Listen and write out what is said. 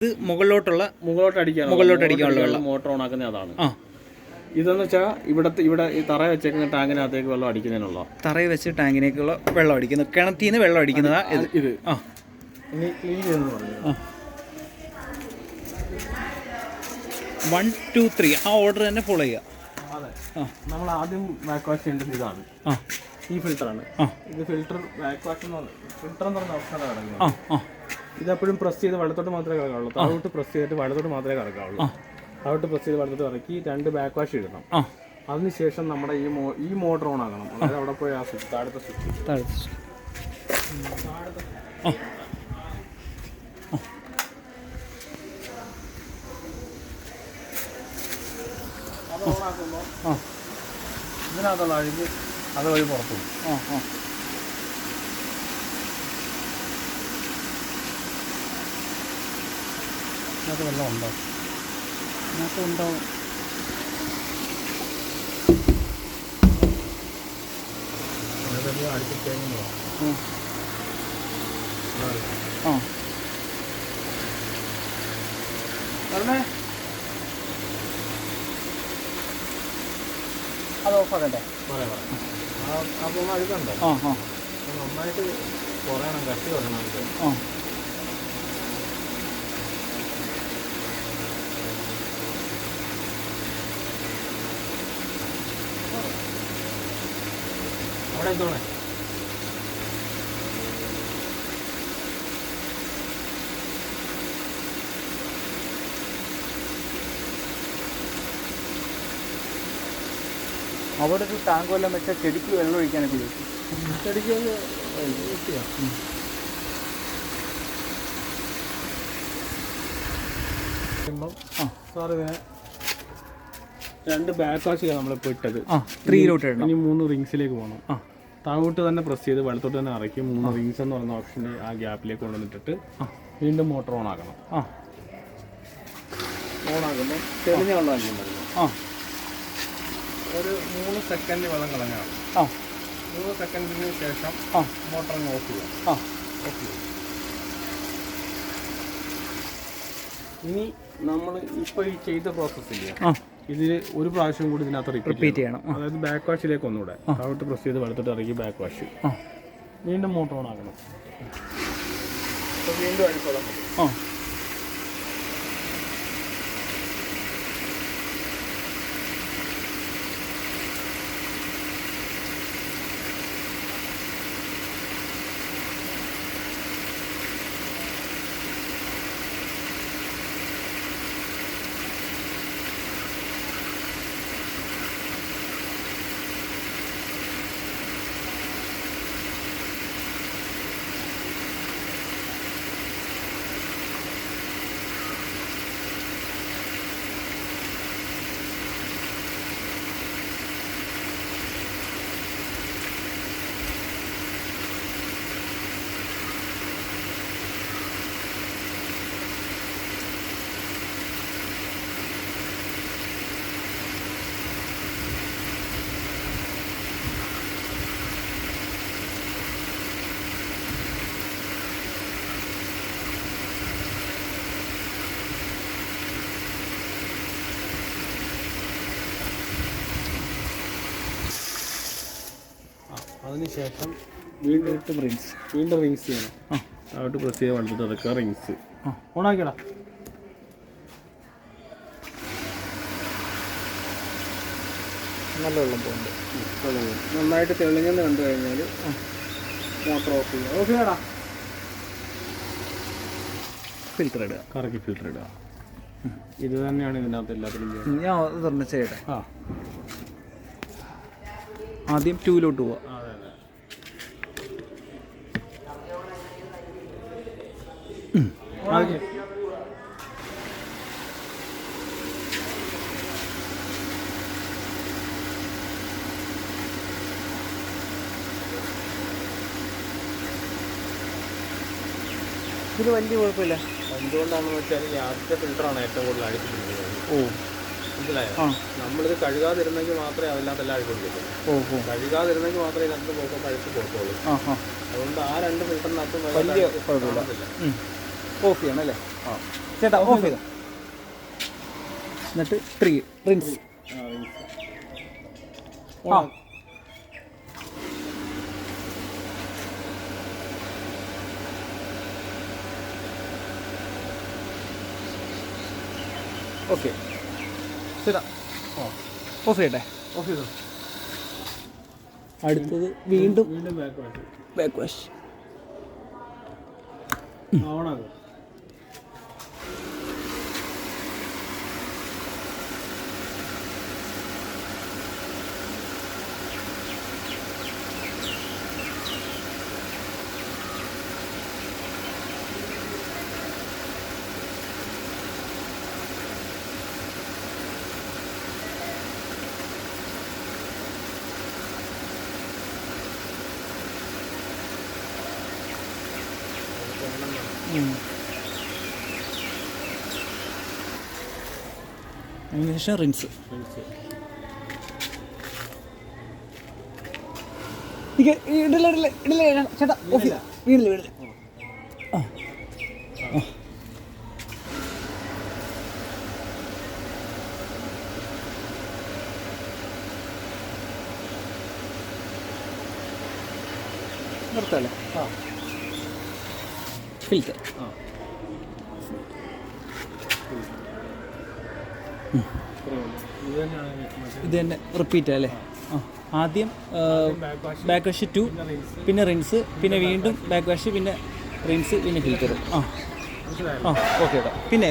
ഇത് മുകളിലോട്ട് അടിക്കാനുള്ള മോട്ടോർ ഓൺ ആക്കുന്ന അതാണ്. ഇതെന്ന് വെച്ചാൽ ഇവിടെ ഈ തറ വെച്ചേക്കുന്ന ടാങ്കിനകത്തേക്ക് വെള്ളം അടിക്കുന്നതിനുള്ള തറയിൽ വെച്ച് ടാങ്കിനേക്കുള്ള വെള്ളം അടിക്കുന്നത്, കിണറ്റിൽ നിന്ന് വെള്ളം അടിക്കുന്നതാ ഇത്. ഇനി ക്ലീൻ ചെയ്തെന്ന് പറഞ്ഞു. 1 2 3 ആ ഓർഡർ തന്നെ ഫോളോ ചെയ്യുക. അതെ, നമ്മൾ ആദ്യം ബാക്ക് വാഷ് ചെയ്യേണ്ടത് ഇതാണ്. ഈ ഫിൽറ്ററാണ്. ഇത് ബാക്ക് വാഷ് ഫിൽറ്റർ എന്ന് പറഞ്ഞ ഓപ്ഷനാണ് കിടക്കുന്നത്. ഇതെപ്പോഴും പ്രസ് ചെയ്ത് വെള്ളത്തോട്ട് മാത്രമേ കിടക്കാവുള്ളൂ. താഴോട്ട് പ്രസ് ചെയ്തിട്ട് വെള്ളത്തോട്ട് മാത്രമേ കിടക്കാവുള്ളൂ. താഴോട്ട് പ്രസ് ചെയ്ത് വെള്ളത്തോട്ട് ഇറക്കി 2 ബാക്ക് വാഷ് ഇടണം. അതിനുശേഷം നമ്മുടെ ഈ മോട്ടർ ഓൺ ആക്കണം. അതായത് അവിടെ പോയി ആ സ്വിച്ച്, താഴത്തെ സ്വിച്ച് അത് ഓണാക്കുമ്പോൾ ഇതിനകത്തുള്ള അഴുകി അതുവഴി പുറത്തു പോകും. ഇതിനകത്ത് വെള്ളം ഉണ്ടോ? ഇതിനകത്ത് ഉണ്ടാവും. അടിച്ചിട്ടേങ്ങോ? പറഞ്ഞേ, അത് ഓഫാക്കട്ടെ. അപ്പോൾ അഴുക്കുണ്ടോ? നന്നായിട്ട് കുറയണം, കട്ടി കുറയണം. അവിടെ എന്തോണേ? അവിടെ ഒരു ടാങ്ക് വല്ലതും വെച്ചാൽ ചെടിക്ക് വെള്ളം ഒഴിക്കാനൊക്കെ ചോദിച്ചു. ചെടിക്ക് സാർ ഇതിനെ 2 ബാക്ക് വാഷ് ചെയ്യാൻ നമ്മളിപ്പോൾ ഇട്ടത് 3 ഇനി 3 റിങ്സിലേക്ക് പോകണം. താഴോട്ട് തന്നെ പ്രസ് ചെയ്ത് വെള്ളത്തോട്ട് തന്നെ ഇറക്കി 3 റിങ്സ് എന്ന് പറയുന്ന ഓപ്ഷൻ്റെ ആ ഗ്യാപ്പിലേക്ക് കൊണ്ടുവന്നിട്ടിട്ട് വീണ്ടും മോട്ടർ ഓൺ ആക്കണം. ഓൺ ആക്കുമ്പോൾ തെളിഞ്ഞ വെള്ളം ആയിരിക്കും. ഒരു 3 സെക്കൻഡ് വെള്ളം കളഞ്ഞാണ്. 3 സെക്കൻഡിന് ശേഷം മോട്ടർ ഓഫ് ചെയ്യാം. ഓഫ് ചെയ്യാം. ഇനി നമ്മൾ ഇപ്പോൾ ഈ ചെയ്ത പ്രോസസ്സ് ചെയ്യാം. ഇതിൽ ഒരു പ്രാവശ്യം കൂടി ഇതിനകത്ത് റിപ്പീറ്റ് ചെയ്യണം. അതായത് ബാക്ക് വാഷിലേക്ക് ഒന്നുകൂടെ താഴോട്ട് പ്രസ് ചെയ്ത് വെള്ളത്തോട്ട് ഇറക്കി ബാക്ക് വാഷ് വീണ്ടും മോട്ടർ ഓൺ ആക്കണം. വീണ്ടും അഴിച്ചോളാം. അതിനുശേഷം വീണ്ടും റിങ്സ് ചെയ്യണം. താഴോട്ട് പ്രസ് ചെയ്ത് വെള്ളത്തിട്ട് ഇറക്കുക. റിങ്സ് ഓണാക്കിയടാ. നല്ല വെള്ളം പോകുന്നുണ്ട്. നന്നായിട്ട് തെളിഞ്ഞെന്ന് കണ്ടു കഴിഞ്ഞാൽ മോട്ടർ ഓഫ് ചെയ്യുക. ഓഫ് ചെയ്യടാ. ഫിൽറ്റർ ഇടുക, കറക്കി ഫിൽറ്റർ ഇടുക. ഇത് തന്നെയാണ് ഇതിനകത്ത് എല്ലാത്തിലും ചെയ്യുന്നത്. ഞാൻ തുറന്ന് ചെയ്യട്ടെ. ആദ്യം 2 പോവാം. ഇത് വലിയ കുഴപ്പമില്ല. എന്തുകൊണ്ടാണെന്ന് വെച്ചാൽ ഈ ആദ്യത്തെ ഫിൽറ്ററാണ് ഏറ്റവും കൂടുതൽ അടിച്ചിട്ടുള്ളത്. മനസ്സിലായോ? നമ്മളിത് കഴുകാതിരുന്നെങ്കിൽ മാത്രമേ അതിനകത്തെല്ലാം അഴുക്ക് കൊടുക്കത്തുള്ളൂ. കഴുകാതിരുന്നെങ്കിൽ മാത്രമേ ഇതിനകത്ത് പോകാൻ പഴുത്ത് കൊടുക്കുള്ളൂ. അതുകൊണ്ട് ആ 2 ഫിൽറ്ററിനകത്തും വലിയ കുഴപ്പമില്ല. ഓഫ് ചെയ്യണം അല്ലേ? ചേട്ടാ ഓഫ് ചെയ്തോ. എന്നിട്ട് റിൻസ്. ആ ഓക്കെ ചേട്ടാ ഓഫ് ചെയ്യട്ടെ. ഓഫ് ചെയ്തോ. അടുത്തത് വീണ്ടും വീണ്ടും ബാക്ക് വാഷ്. Back wash. ഓണാകും. അതിനുശേഷം റിൻസ്. ഇടില്ല ചേട്ടാ ഓഫ് ചെയ്ത. വീടില്ല. ആ നിർത്തല്ലേ? ഫിൽറ്റർ. ഇത് തന്നെ റിപ്പീറ്റ് അല്ലേ? ആദ്യം ബാക്ക് വാഷ് 2, പിന്നെ റിൻസ്, പിന്നെ വീണ്ടും ബാക്ക് വാഷ്, പിന്നെ റിൻസ്, പിന്നെ ഫിൽറ്റർ. ഓക്കെ കേട്ടോ. പിന്നെ